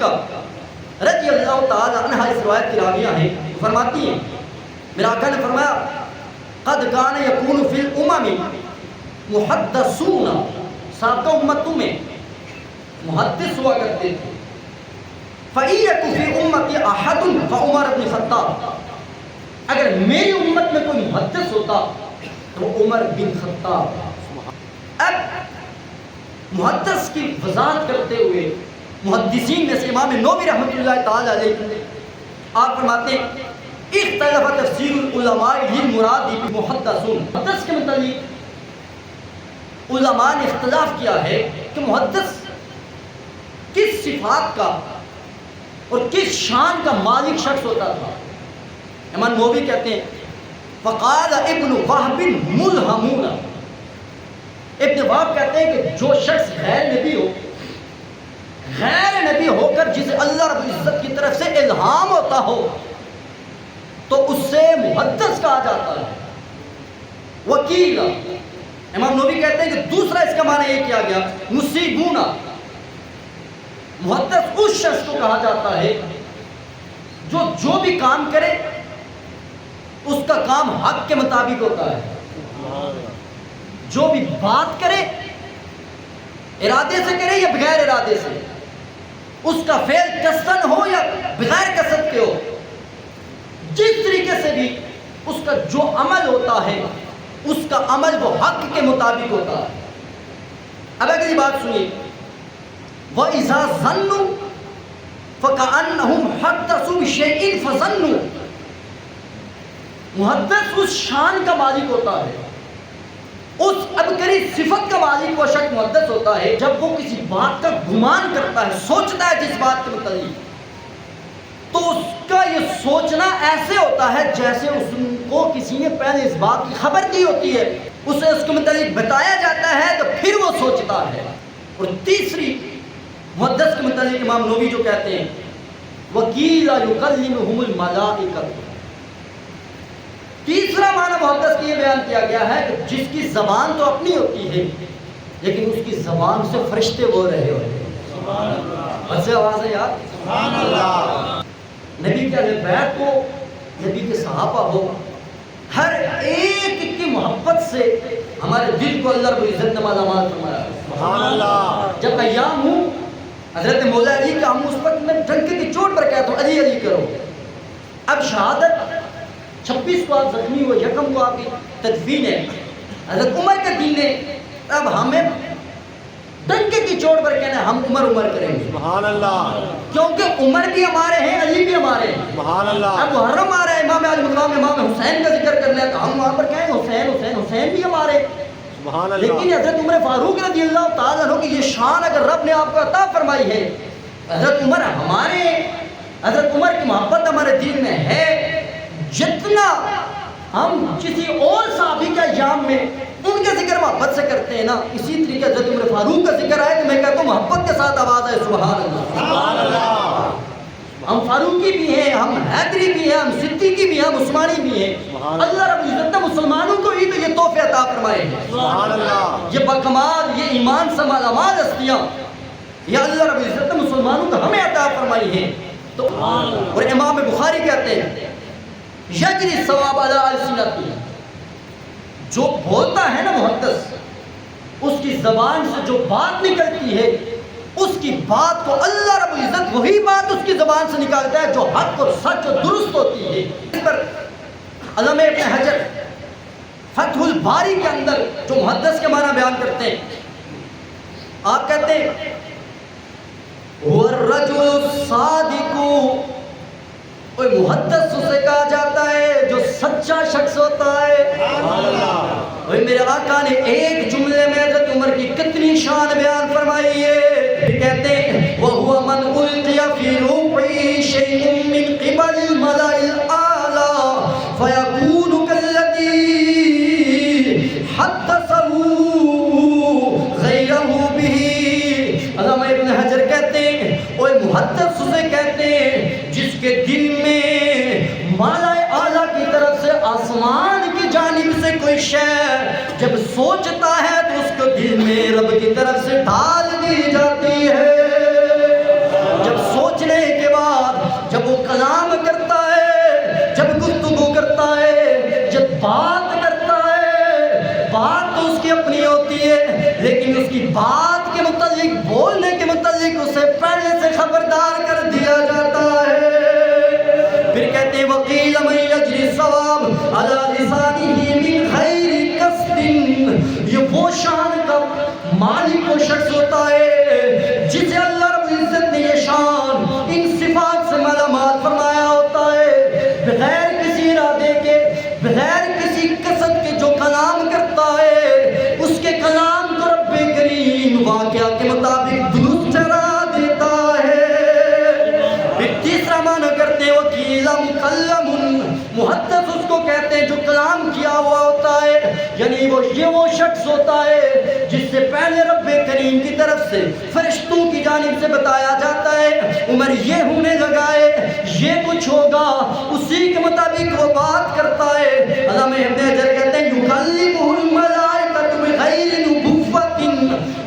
صدیقہ رضی اللہ تعالی عنہ اس روایت کی راویہ ہیں، فرماتی ہیں میرا آقا نے فرمایا قد کان یکون فی الامم محدثون، سابقہ امتوں میں محدث ہوا کرتے تھے، فَإِيَّكُ فِي أُمَّتِ أَحَدٌ فَعُمَرَ بْنِ خطاب، اگر میری امت میں کوئی محدث ہوتا تو عمر بن خطاب۔ اب محدث کی وضاحت کرتے ہوئے محدثین میں سے امام نووی رحمۃ اللہ تعالی علیہ آپ فرماتے ہیں اختلف تفسیر العلماء للمراد بمحدثون، محدث کے متعلق علماء نے اختلاف کیا ہے کہ محدث کس صفات کا اور کس شان کا مالک شخص ہوتا تھا۔ امام نووی کہتے ہیں فقال ابن وہب ملہمون، ابن وہب کہتے ہیں کہ جو شخص غیر نبی ہو، غیر نبی ہو کر جسے اللہ رب العزت کی طرف سے الہام ہوتا ہو تو اس سے محدث کہا جاتا ہے۔ وکیل، امام نووی کہتے ہیں کہ دوسرا اس کا معنی یہ کیا گیا مصیبون، محدث اس شخص کو کہا جاتا ہے جو بھی کام کرے اس کا کام حق کے مطابق ہوتا ہے، جو بھی بات کرے ارادے سے کرے یا بغیر ارادے سے، اس کا فعل قصدن ہو یا بغیر قصد کے ہو، جس طریقے سے بھی اس کا جو عمل ہوتا ہے اس کا عمل وہ حق کے مطابق ہوتا ہے۔ اب اگلی بات سنیے، وَإِذَا ظَنُّوا فَكَأَنَّهُمْ حَدَّثُوا بِشَيْءٍ فَظَنُّوا، محدث اس شان کا مالک ہوتا ہے، اس ابکری صفت کا مالک وہ شخص محدث ہوتا ہے جب وہ کسی بات کا گمان کرتا ہے، سوچتا ہے جس بات کے متعلق، تو اس کا یہ سوچنا ایسے ہوتا ہے جیسے اس کو کسی نے پہلے اس بات کی خبر دی ہوتی ہے، اسے اس کے متعلق بتایا جاتا ہے تو پھر وہ سوچتا ہے۔ اور تیسری محدث کے متعلق امام نووی جو کہتے ہیں وَقِيلَ يُكَلِّمُهُمُ الْمَلَائِكَةُ، تیسرا معنی محدث کی یہ بیان کیا گیا ہے کہ جس کی زبان تو اپنی ہوتی ہے لیکن اس کی زبان سے فرشتے بول رہے ہوتے ہیں۔ سبحان اللہ، ایسے آواز ہے یار، سبحان اللہ۔ نبی کے اہل بیت کو، نبی کے صحابہ ہو، ہر ایک کی محبت سے ہمارے دل کو اللہ رب العزت نے مالا مال فرمایا۔ سبحان اللہ۔ جب ایام ہوں حضرت مولا علی کا ہم اس وقت میں ڈنکے کی چوٹ پر کہتا ہوں علی علی کرو، اب شہادت 26 کو آپ زخمی ہوئے، یکم کو آپ کی تدفین ہے، حضرت عمر کے دن نے اب ہمیں ڈنکے کی چوٹ پر کہنا ہے ہم عمر عمر کریں گے۔ سبحان اللہ، کیونکہ عمر بھی ہمارے ہیں، علی بھی ہمارے ہیں۔ سبحان اللہ۔ اب محرم آ رہا ہے، امام علی مقام امام حسین کا ذکر کرنا ہے تو ہم وہاں پر کہیں حسین حسین حسین بھی ہمارے۔ سبحان اللہ۔ لیکن حضرت عمر فاروق رضی اللہ تعالیٰ عنہ کی یہ شان اگر رب نے آپ کو عطا فرمائی ہے، حضرت عمر ہمارے، حضرت عمر کی محبت ہمارے دل میں ہے، جتنا ہم کسی اور صحابی کا ایام میں ان کے ذکر محبت سے کرتے ہیں نا، اسی طریقے حضرت عمر فاروق کا ذکر آئے تو میں کہتا ہوں محبت کے ساتھ آواز ہے سبحان اللہ۔ سبحان اللہ۔ ہم فاروقی بھی ہیں، ہم حیدری بھی ہیں، ہم صدیقی بھی ہیں، ہم عثمانی بھی ہیں۔ اللہ رب العزت نے مسلمانوں کو ہی تو یہ تحفے عطا فرمائے ہیں۔ سبحان اللہ۔ یہ بکمال، یہ ایمان سے مالا مال ہستیاں یہ اللہ رب العزت نے مسلمانوں کو ہمیں عطا فرمائی ہیں۔ تو اور امام بخاری کہتے ہیں یجری الثواب علی السنتی، جو بولتا ہے نا محدث، اس کی زبان سے جو بات نکلتی ہے اس کی بات کو اللہ رب العزت وہی بات اس کی زبان سے نکالتا ہے جو حق اور سچ اور درست ہوتی ہے۔ اس پر علامہ ابن حجر فتح الباری کے اندر جو محدث کے معنی بیان کرتے ہیں، آپ کہتے ہیں وَالرَّجُلُ الصَّادِقُ، کوئی محدث اسے کہا جاتا ہے جو سچا شخص ہوتا ہے۔ وہی میرے آقا نے ایک جملے میں حضرت عمر کی کتنی شان بیان فرمائی ہے، کہتے ہیں وَهُوَ مَنْ أُلْقِيَ فِي رُوحِهِ شَيْءٌ مِّن قِبَلِ الْمَلَإِ الْأَعْلَىٰ فَيَكُونُ كَالَّذِي حَدَّثَهُ غَيْرَهُ بِهِ۔ علامہ ابن حجر کہتے ہیں وہ محدث اسے کہتے ہیں جس کے دل میں مالا اعلیٰ کی طرف سے آسمان کی جانب سے کوئی شے جب سوچتا ہے تو اس کو دل میں رب کی طرف سے ڈال دی جاتی ہے۔ جب سوچ لیکن اس کی بات کے متعلق، بولنے کے متعلق اسے پہلے سے خبردار کر دیا جاتا ہے۔ پھر کہتے ہیں وَقِيلَ مَن يَجْرِ الثَّوَابَ عَلَى لِسَانِهِ مِنْ خَيْرِ قَصْدٍ، یہ وہ شان کا مالک وہ شخص ہوتا ہے جسے اللہ رب العزت نے یہ شان ان صفات سے مالا مال فرمایا ہوتا ہے، بغیر کسی ارادے کے، بغیر کسی قصد کے جو کلام کرتا ہے اس کے کلام کو رب کریم واقعہ کے مطابق درست ٹھہرا دیتا ہے۔ پھر تیسرا معنی کرتے ہیں وکیل مکلم، محدث اس کو کہتے ہیں جو کلام کیا ہوا ہوتا ہے، یعنی یہ وہ شخص ہوتا ہے جس سے پہلے رب کریم کی طرف سے فرشتوں کی جانب سے بتایا جاتا ہے عمر یہ ہونے لگا ہے، یہ کچھ ہوگا، اسی کے مطابق وہ بات کرتا ہے۔ علامہ ابن حجر کہتے ہیں یکلمہ الملائکۃ بغیر نبوۃ،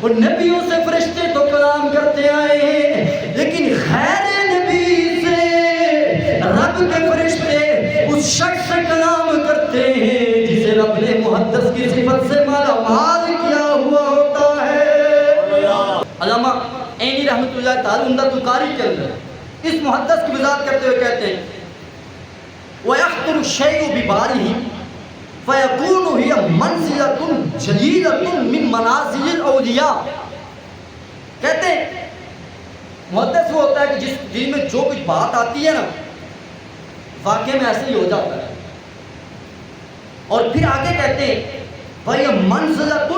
اور نبیوں سے فرشتے تو کلام کرتے آئے ہیں لیکن غیر نبی سے رب کے فرشتے اس شخص سے کلام کرتے ہیں جسے رب نے محدث کی صفت سے مالا مال کیا ہوا ہوتا ہے۔ علامہ عینی رحمۃ اللہ تعالی عمدۃ القاری کے اندر اس محدث کی وضاحت کرتے ہوئے کہتے ہیں وَيَخْطُرُ الشَّيْءُ بِبَالِهِ فَيَكُونُ هِيَ مَنْزِلَةٌ جَلِيلَةٌ مِنْ مَنَازِلِ الْأَوْلِيَاءِ، کہتے ہیں محدث وہ ہوتا ہے کہ جس دل میں جو کچھ بات آتی ہے نا واقعے میں ایسے ہی ہو جاتا ہے، اور پھر آگے کہتے ہیں وَهِيَ مَنْزِلَةٌ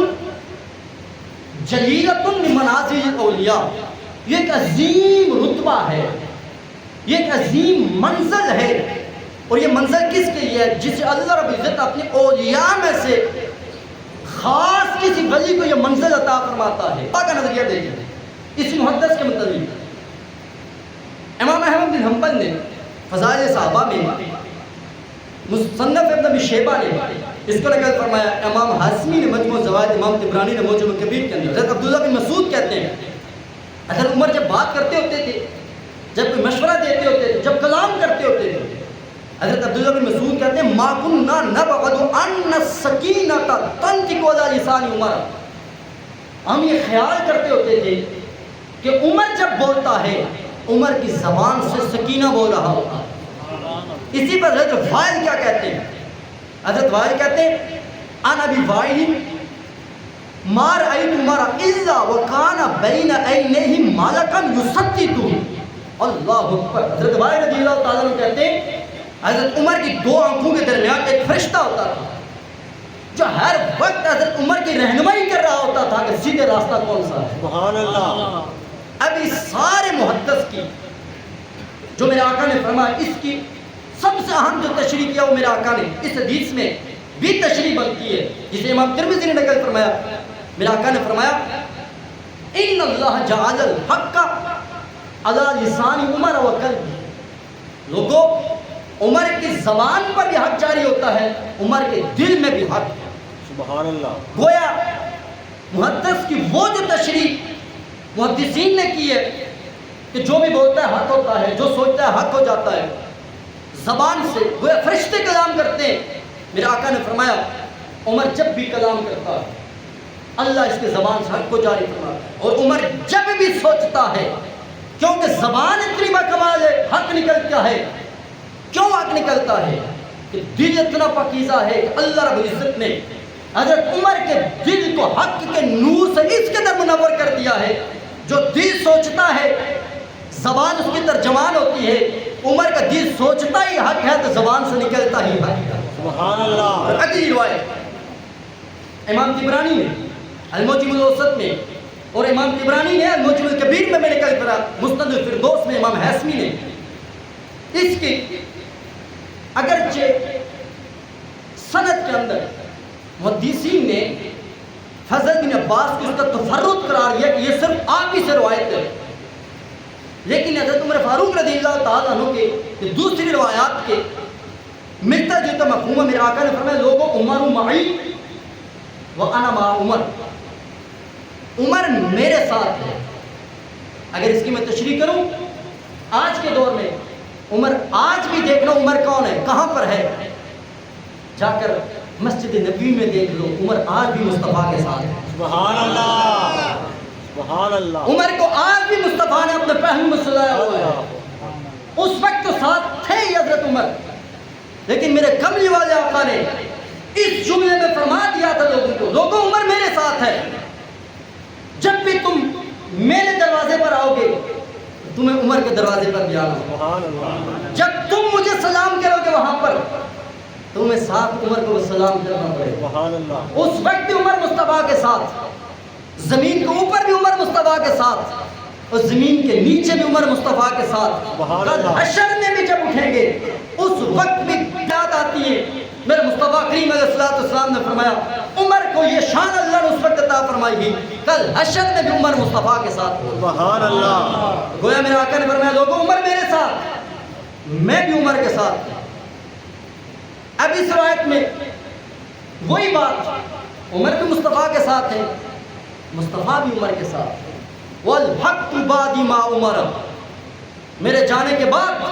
جَلِيلَةٌ مِنْ مَنَازِلِ الْأَوْلِيَاءِ، یہ ایک عظیم رتبہ ہے، یہ ایک عظیم منزل ہے، اور یہ منزل کس کے لیے ہے؟ جسے اللہ رب العزت اپنے اولیاء میں سے خاص کسی ولی کو یہ منزل عطا فرماتا ہے۔ کا نظریہ دیکھیں اس محدث کے متعلق امام احمد بن حنبل نے فضائل صحابہ میں، مصنف ابن ابی شیبہ نے اس کو نقل فرمایا، امام حاسمی نے مجموع الزوائد، امام طبرانی نے معجم الکبیر کے اندر، حضرت عبداللہ بن مسعود کہتے ہیں حضرت عمر جب بات کرتے ہوتے تھے، جب کوئی مشورہ دیتے ہوتے تھے، جب کلام کرتے ہوتے تھے، حضرت عبداللہ بن مسعود کہتے ہیں ما كنا نبعد ان السکینۃ تنطق علی لسان عمر، ہم یہ خیال کرتے ہوتے تھے کہ عمر جب بولتا ہے عمر کی زبان سے سکینہ بول رہا ہوتا ہے۔ اسی پر حضرت وائل کیا کہتے ہیں؟ حضرت وائل کہتے ہیں ان ابی وائل ما رأیت عمر الا وکان بین عینیہ ملکا یسددہ، اللہ اکبر۔ حضرت وائل رضی اللہ تعالیٰ عنہ کہتے ہیں حضرت عمر کی دو آنکھوں کے درمیان ایک فرشتہ ہوتا تھا جو ہر وقت حضرت عمر کی رہنمائی کر رہا ہوتا تھا کہ سیدھے راستہ کون سا ہے۔ سبحان اللہ۔ اب اس سارے محدث کی جو میرے آقا نے فرمایا، اس کی سب سے اہم جو تشریح کیا وہ میرے آقا نے اس حدیث میں بھی تشریح بنتی ہے جسے امام ترمذی نے نقل فرمایا۔ میرے آقا نے فرمایا ان اللہ جعل الحق علی لسان عمر و قلب، لوگوں عمر کی زبان پر بھی حق جاری ہوتا ہے، عمر کے دل میں بھی حق ہے۔ سبحان اللہ۔ گویا محدث کی وہ جو تشریح محدثین نے کی ہے کہ جو بھی بولتا ہے حق ہوتا ہے، جو سوچتا ہے حق ہو جاتا ہے، زبان سے گویا فرشتے کلام کرتے ہیں۔ میرے آقا نے فرمایا عمر جب بھی کلام کرتا ہے اللہ اس کے زبان سے حق کو جاری فرماتا ہے، اور عمر جب بھی سوچتا ہے، کیونکہ زبان اتنی باکمال ہے، حق نکلتا ہے۔ کیوں حق نکلتا ہے؟ کہ دل اتنا پاکیزہ ہے کہ اللہ رب العزت نے حضرت عمر کے دل کو حق کے نور سے اس قدر منور کر دیا ہے، جو دل سوچتا ہے زبان اس کی ترجمان ہوتی ہے، عمر کا دل سوچتا ہی حق ہے تو زبان سے نکلتا ہی حق ہے۔ سبحان اللہ۔ اگلی روایت امام طبرانی نے المعجم الاوسط میں، اور امام طبرانی نے المعجم الکبیر میں نقل کرا، مسند الفردوس میں امام حاسمی نے اس کی اگرچہ سند کے اندر محدثین نے فضل بن عباس کو اس کا تفرد قرار دیا کہ یہ صرف آپ ہی سے روایت ہے، لیکن حضرت عمر فاروق رضی اللہ تعالیٰ عنہ کے دوسری روایات کے ملتا جلتا مفہوم ہے۔ میرے آقا نے فرمایا لوگوں عمر معی وانا مع عمر، عمر میرے ساتھ ہے۔ اگر اس کی میں تشریح کروں آج کے دور میں عمر، آج بھی دیکھنا عمر کون ہے، کہاں پر ہے، جا کر مسجد نبی میں دیکھ لو، عمر آج بھی مصطفیٰ کے ساتھ ہے۔ سبحان اللہ سبحان اللہ. عمر کو آج بھی مصطفیٰ نے اپنے پہلو میں سلایا ہوا ہے. اس وقت تو ساتھ تھے ہی حضرت عمر، لیکن میرے کملی والے آقا نے اس جملے میں فرما دیا تھا لوگوں کو، لوگوں عمر میرے ساتھ ہے. جب بھی تم میرے دروازے پر آؤ گے تمہیں عمر کے دروازے پر بھی آنا. سبحان اللہ. جب تم مجھے سلام کرو گے وہاں پر تمہیں ساتھ عمر کو سلام کرنا پڑے گا. سبحان اللہ. اس وقت بھی عمر مصطفیٰ کے ساتھ، زمین کے اوپر بھی عمر مصطفیٰ کے ساتھ، اور زمین کے نیچے بھی عمر مصطفیٰ کے ساتھ. سبحان کل اللہ. حشر میں بھی جب اٹھیں گے اس وقت بھی یاد آتی ہے. میرے مصطفیٰ کریم علیہ الصلوۃ والسلام نے فرمایا عمر کو یہ شان اللہ نے اس وقت عطا فرمائی گی کل حشر میں بھی عمر مصطفیٰ کے ساتھ ہوگا. سبحان اللہ. گویا میرے آقا نے فرمایا لوگوں عمر میرے ساتھ، میں بھی عمر کے ساتھ. اب اس روایت میں وہی بات، عمر بھی مصطفیٰ کے ساتھ ہے، مصطفیٰ بھی عمر کے ساتھ. والحق بعد ما عمر، میرے جانے کے بعد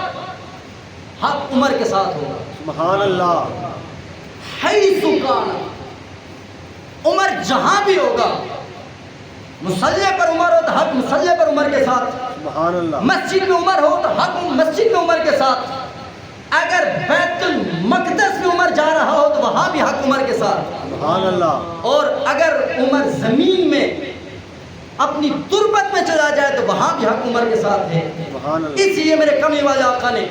حق عمر کے ساتھ ہوگا. سبحان اللہ. حیث کان، عمر جہاں بھی ہوگا، مصلی پر عمر ہو تو حق مصلی پر عمر کے ساتھ، سبحان اللہ. مسجد میں عمر ہو تو حق مسجد میں عمر کے ساتھ. اگر بیت المقدس میں عمر جا رہا ہو تو وہاں بھی حق عمر کے ساتھ. سبحان اللہ. اور اگر عمر زمین میں اپنی تربت میں چلا جائے تو وہاں بھی حق عمر کے ساتھ ہے. سبحان اللہ. اس لیے میرے کملی والے آقا نے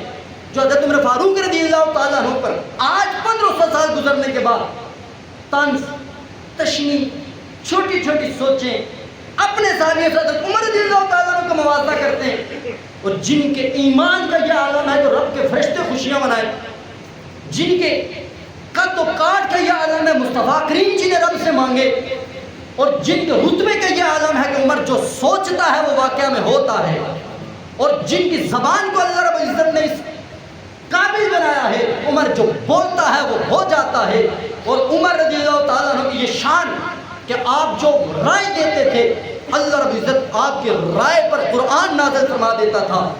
جو حضرت عمر فاروق رضی اللہ تعالیٰ عنہ پر آج 1500 سال گزرنے کے بعد طنز، تشنیع، چھوٹی چھوٹی سوچیں اپنے زاویے سے حضرت عمر رضی اللہ تعالیٰ عنہ کو موازنہ کرتے ہیں، اور جن کے ایمان کا یہ عالم ہے تو رب کے فرشتے خوشیاں منائے، جن کے قد و کاٹ کا یہ عالم ہے مصطفیٰ کریم جی نے رب سے مانگے، اور جن کے رتبے کا یہ عالم ہے کہ عمر جو سوچتا ہے وہ واقعہ میں ہوتا ہے، اور جن کی زبان کو اللہ رب العزت نے اس قابل بنایا ہے عمر جو بولتا ہے وہ ہو جاتا ہے. اور عمر رضی اللہ تعالیٰ عنہ کی یہ شان کہ آپ جو رائے دیتے تھے اللہ رب العزت آپ کے رائے پر قرآن نازل فرما دیتا تھا.